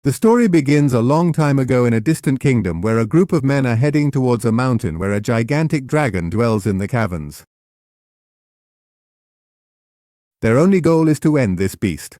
The story begins a long time ago in a distant kingdom where a group of men are heading towards a mountain where a gigantic dragon dwells in the caverns. Their only goal is to end this beast.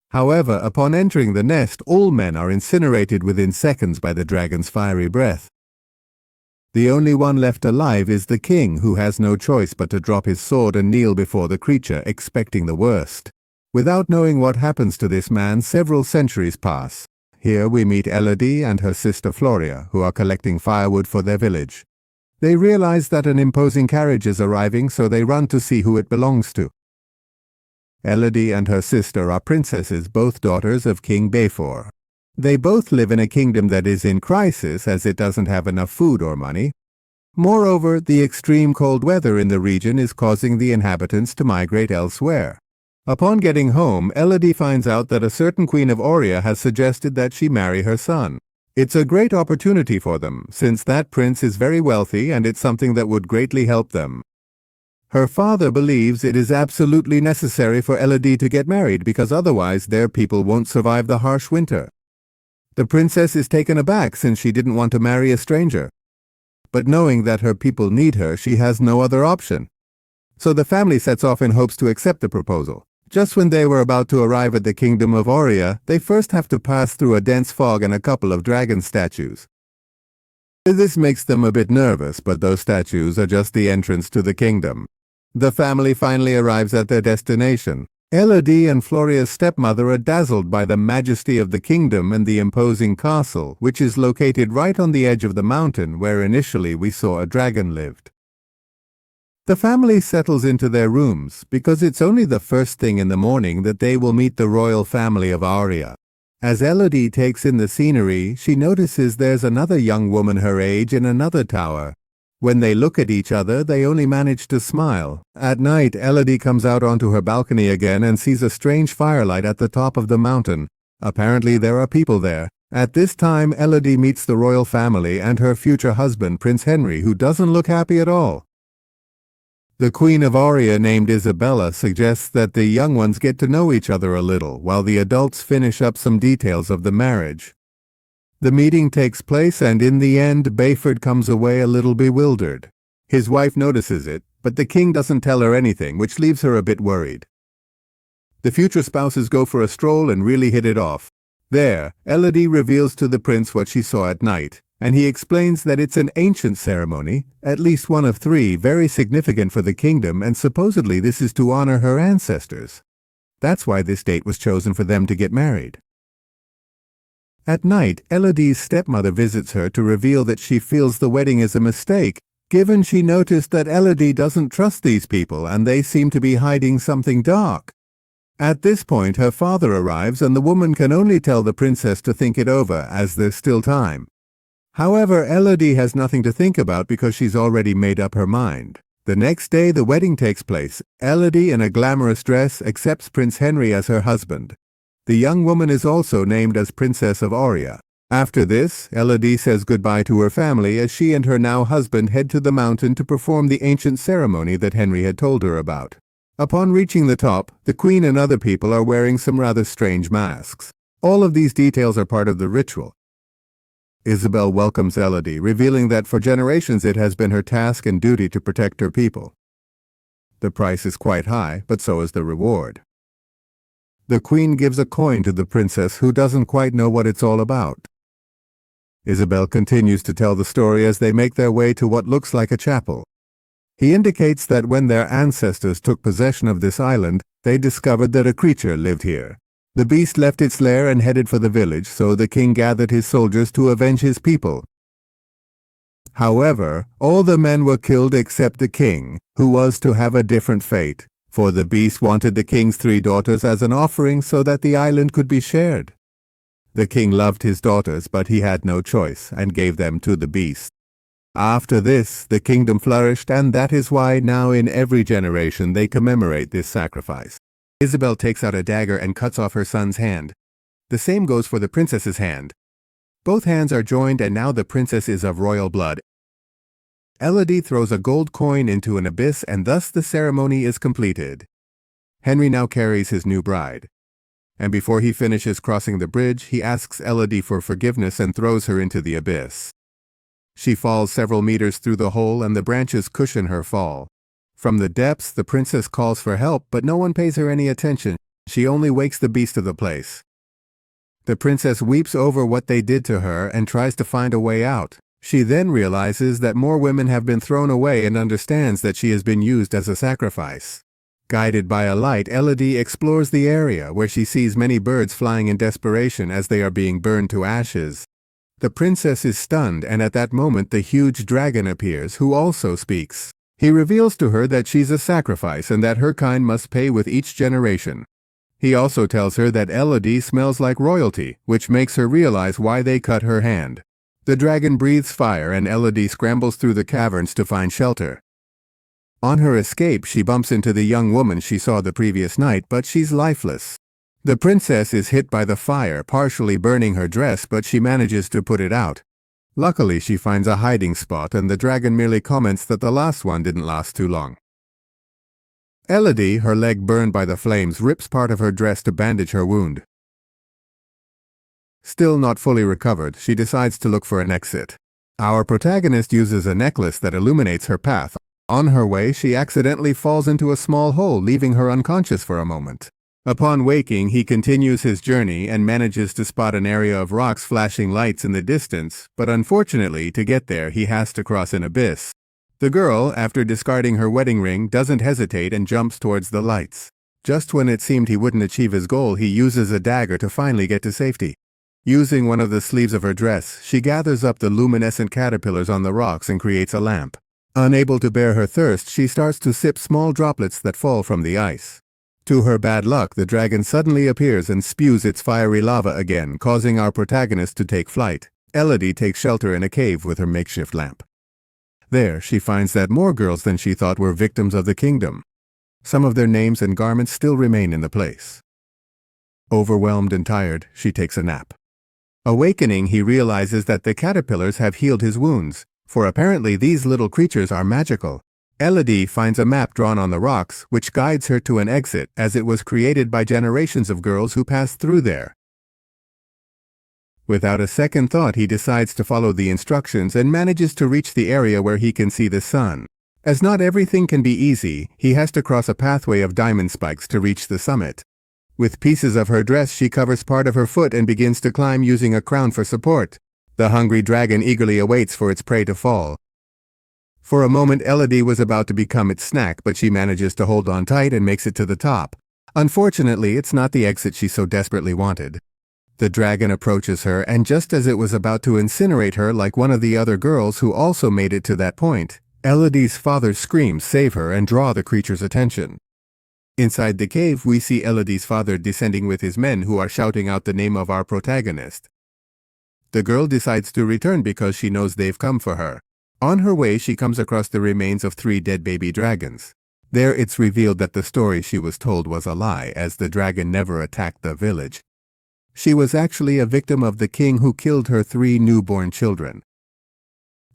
However, upon entering the nest, all men are incinerated within seconds by the dragon's fiery breath. The only one left alive is the king, who has no choice but to drop his sword and kneel before the creature, expecting the worst. Without knowing what happens to this man, several centuries pass. Here we meet Elodie and her sister Floria, who are collecting firewood for their village. They realize that an imposing carriage is arriving, so they run to see who it belongs to. Elodie and her sister are princesses, both daughters of King Befor. They both live in a kingdom that is in crisis as it doesn't have enough food or money. Moreover, the extreme cold weather in the region is causing the inhabitants to migrate elsewhere. Upon getting home, Elodie finds out that a certain queen of Auria has suggested that she marry her son. It's a great opportunity for them, since that prince is very wealthy and it's something that would greatly help them. Her father believes it is absolutely necessary for Elodie to get married because otherwise their people won't survive the harsh winter. The princess is taken aback since she didn't want to marry a stranger. But knowing that her people need her, she has no other option. So the family sets off in hopes to accept the proposal. Just when they were about to arrive at the kingdom of Auria, they first have to pass through a dense fog and a couple of dragon statues. This makes them a bit nervous, but those statues are just the entrance to the kingdom. The family finally arrives at their destination. Elodie and Floria's stepmother are dazzled by the majesty of the kingdom and the imposing castle, which is located right on the edge of the mountain where initially we saw a dragon lived. The family settles into their rooms because it's only the first thing in the morning that they will meet the royal family of Auria. As Elodie takes in the scenery, she notices there's another young woman her age in another tower. When they look at each other, they only manage to smile. At night, Elodie comes out onto her balcony again and sees a strange firelight at the top of the mountain. Apparently there are people there. At this time, Elodie meets the royal family and her future husband, Prince Henry, who doesn't look happy at all. The Queen of Auria, named Isabella, suggests that the young ones get to know each other a little, while the adults finish up some details of the marriage. The meeting takes place, and in the end, Bayford comes away a little bewildered. His wife notices it, but the king doesn't tell her anything, which leaves her a bit worried. The future spouses go for a stroll and really hit it off. There, Elodie reveals to the prince what she saw at night, and he explains that it's an ancient ceremony, at least one of three, very significant for the kingdom, and supposedly this is to honor her ancestors. That's why this date was chosen for them to get married. At night, Elodie's stepmother visits her to reveal that she feels the wedding is a mistake, given she noticed that Elodie doesn't trust these people and they seem to be hiding something dark. At this point, her father arrives and the woman can only tell the princess to think it over, as there's still time. However, Elodie has nothing to think about because she's already made up her mind. The next day, the wedding takes place. Elodie, in a glamorous dress, accepts Prince Henry as her husband. The young woman is also named as Princess of Auria. After this, Elodie says goodbye to her family as she and her now husband head to the mountain to perform the ancient ceremony that Henry had told her about. Upon reaching the top, the queen and other people are wearing some rather strange masks. All of these details are part of the ritual. Isabel welcomes Elodie, revealing that for generations it has been her task and duty to protect her people. The price is quite high, but so is the reward. The queen gives a coin to the princess, who doesn't quite know what it's all about. Isabel continues to tell the story as they make their way to what looks like a chapel. He indicates that when their ancestors took possession of this island, they discovered that a creature lived here. The beast left its lair and headed for the village, so the king gathered his soldiers to avenge his people. However, all the men were killed except the king, who was to have a different fate. For the beast wanted the king's 3 daughters as an offering so that the island could be shared. The king loved his daughters, but he had no choice, and gave them to the beast. After this, the kingdom flourished, and that is why now in every generation they commemorate this sacrifice. Isabel takes out a dagger and cuts off her son's hand. The same goes for the princess's hand. Both hands are joined, and now the princess is of royal blood. Elodie throws a gold coin into an abyss, and thus the ceremony is completed. Henry now carries his new bride. and before he finishes crossing the bridge, he asks Elodie for forgiveness and throws her into the abyss. She falls several meters through the hole and the branches cushion her fall. From the depths, the princess calls for help, but no one pays her any attention. She only wakes the beast of the place. The princess weeps over what they did to her and tries to find a way out. She then realizes that more women have been thrown away and understands that she has been used as a sacrifice. Guided by a light, Elodie explores the area where she sees many birds flying in desperation as they are being burned to ashes. The princess is stunned, and at that moment the huge dragon appears, who also speaks. He reveals to her that she's a sacrifice and that her kind must pay with each generation. He also tells her that Elodie smells like royalty, which makes her realize why they cut her hand. The dragon breathes fire and Elodie scrambles through the caverns to find shelter. On her escape, she bumps into the young woman she saw the previous night, but she's lifeless. The princess is hit by the fire, partially burning her dress, but she manages to put it out. Luckily, she finds a hiding spot and the dragon merely comments that the last one didn't last too long. Elodie, her leg burned by the flames, rips part of her dress to bandage her wound. Still not fully recovered, she decides to look for an exit. Our protagonist uses a necklace that illuminates her path. On her way, she accidentally falls into a small hole, leaving her unconscious for a moment. Upon waking, he continues his journey and manages to spot an area of rocks flashing lights in the distance, but unfortunately, to get there, he has to cross an abyss. The girl, after discarding her wedding ring, doesn't hesitate and jumps towards the lights. Just when it seemed he wouldn't achieve his goal, he uses a dagger to finally get to safety. Using one of the sleeves of her dress, she gathers up the luminescent caterpillars on the rocks and creates a lamp. Unable to bear her thirst, she starts to sip small droplets that fall from the ice. To her bad luck, the dragon suddenly appears and spews its fiery lava again, causing our protagonist to take flight. Elodie takes shelter in a cave with her makeshift lamp. There, she finds that more girls than she thought were victims of the kingdom. Some of their names and garments still remain in the place. Overwhelmed and tired, she takes a nap. Awakening, he realizes that the caterpillars have healed his wounds, for apparently these little creatures are magical. Elodie finds a map drawn on the rocks, which guides her to an exit, as it was created by generations of girls who passed through there. Without a second thought, he decides to follow the instructions and manages to reach the area where he can see the sun. As not everything can be easy, he has to cross a pathway of diamond spikes to reach the summit. With pieces of her dress, she covers part of her foot and begins to climb using a crown for support. The hungry dragon eagerly awaits for its prey to fall. For a moment, Elodie was about to become its snack, but she manages to hold on tight and makes it to the top. Unfortunately, it's not the exit she so desperately wanted. The dragon approaches her, and just as it was about to incinerate her like one of the other girls who also made it to that point, Elodie's father's screams save her and draw the creature's attention. Inside the cave, we see Elodie's father descending with his men who are shouting out the name of our protagonist. The girl decides to return because she knows they've come for her. On her way, she comes across the remains of 3 dead baby dragons. There it's revealed that the story she was told was a lie, as the dragon never attacked the village. She was actually a victim of the king who killed her 3 newborn children.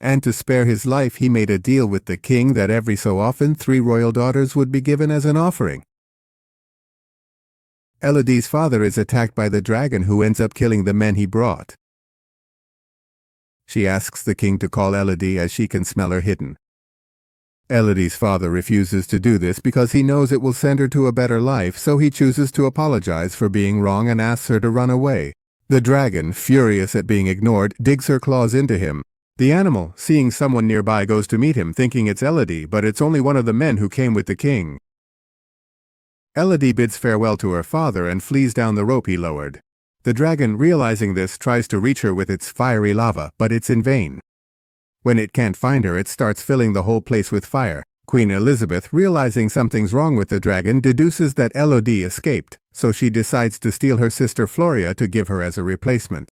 And to spare his life, he made a deal with the king that every so often 3 royal daughters would be given as an offering. Elodie's father is attacked by the dragon, who ends up killing the men he brought. She asks the king to call Elodie as she can smell her hidden. Elodie's father refuses to do this because he knows it will send her to a better life, so he chooses to apologize for being wrong and asks her to run away. The dragon, furious at being ignored, digs her claws into him. The animal, seeing someone nearby, goes to meet him, thinking it's Elodie, but it's only one of the men who came with the king. Elodie bids farewell to her father and flees down the rope he lowered. The dragon, realizing this, tries to reach her with its fiery lava, but it's in vain. When it can't find her, it starts filling the whole place with fire. Queen Elizabeth, realizing something's wrong with the dragon, deduces that Elodie escaped, so she decides to steal her sister Floria to give her as a replacement.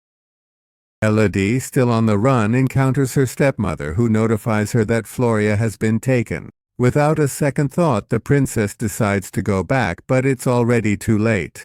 Elodie, still on the run, encounters her stepmother, who notifies her that Floria has been taken. Without a second thought, the princess decides to go back, but it's already too late.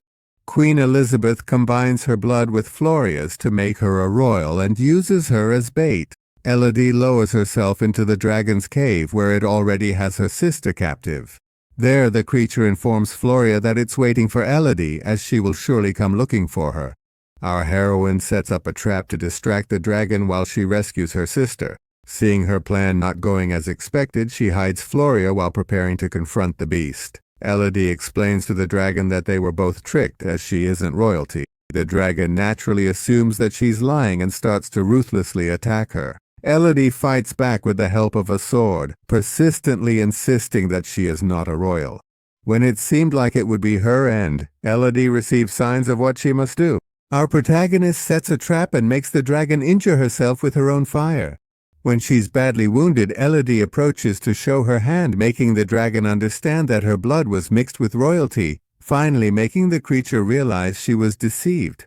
Queen Elizabeth combines her blood with Floria's to make her a royal and uses her as bait. Elodie lowers herself into the dragon's cave, where it already has her sister captive. There the creature informs Floria that it's waiting for Elodie, as she will surely come looking for her. Our heroine sets up a trap to distract the dragon while she rescues her sister. Seeing her plan not going as expected, she hides Floria while preparing to confront the beast. Elodie explains to the dragon that they were both tricked, as she isn't royalty. The dragon naturally assumes that she's lying and starts to ruthlessly attack her. Elodie fights back with the help of a sword, persistently insisting that she is not a royal. When it seemed like it would be her end, Elodie receives signs of what she must do. Our protagonist sets a trap and makes the dragon injure herself with her own fire. When she's badly wounded, Elodie approaches to show her hand, making the dragon understand that her blood was mixed with royalty, finally making the creature realize she was deceived.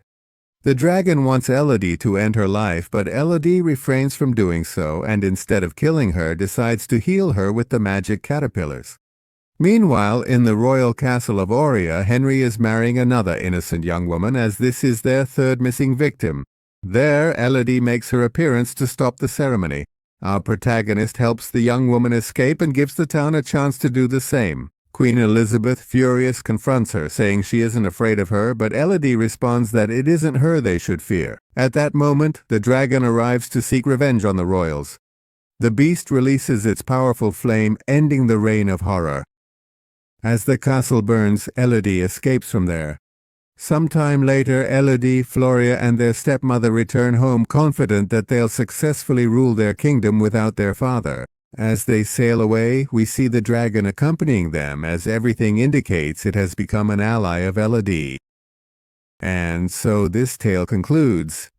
The dragon wants Elodie to end her life, but Elodie refrains from doing so and instead of killing her, decides to heal her with the magic caterpillars. Meanwhile, in the royal castle of Auria, Henry is marrying another innocent young woman, as this is their third missing victim. There, Elodie makes her appearance to stop the ceremony. Our protagonist helps the young woman escape and gives the town a chance to do the same. Queen Elizabeth, furious, confronts her, saying she isn't afraid of her, but Elodie responds that it isn't her they should fear. At that moment, the dragon arrives to seek revenge on the royals. The beast releases its powerful flame, ending the reign of horror. As the castle burns, Elodie escapes from there. Sometime later, Elodie, Floria, and their stepmother return home, confident that they'll successfully rule their kingdom without their father. As they sail away, we see the dragon accompanying them, as everything indicates it has become an ally of Elodie. And so this tale concludes.